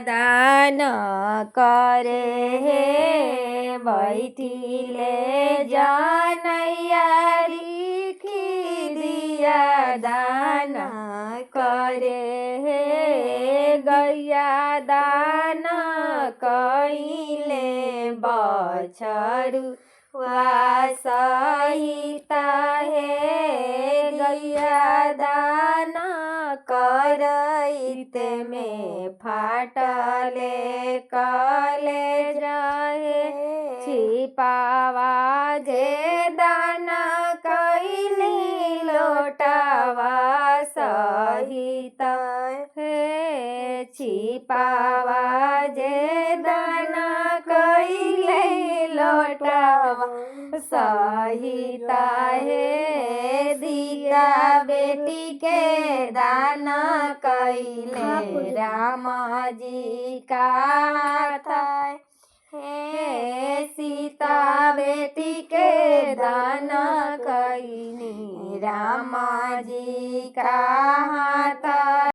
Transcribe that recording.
दान करे हे बैठी ले जानैया लिखी दिया दान करे हे गैया दान कइले बछरू सहिता हे गैया दान करैते में फाटले कले रहे छिपावा जे दान कैली लोटावा सहित हे छिपावा जे दान कैले लोटावा सहिता हे दिया बेटी के दान कैले राम जी का था हे सीता बेटी के दान कैली राम जी का था।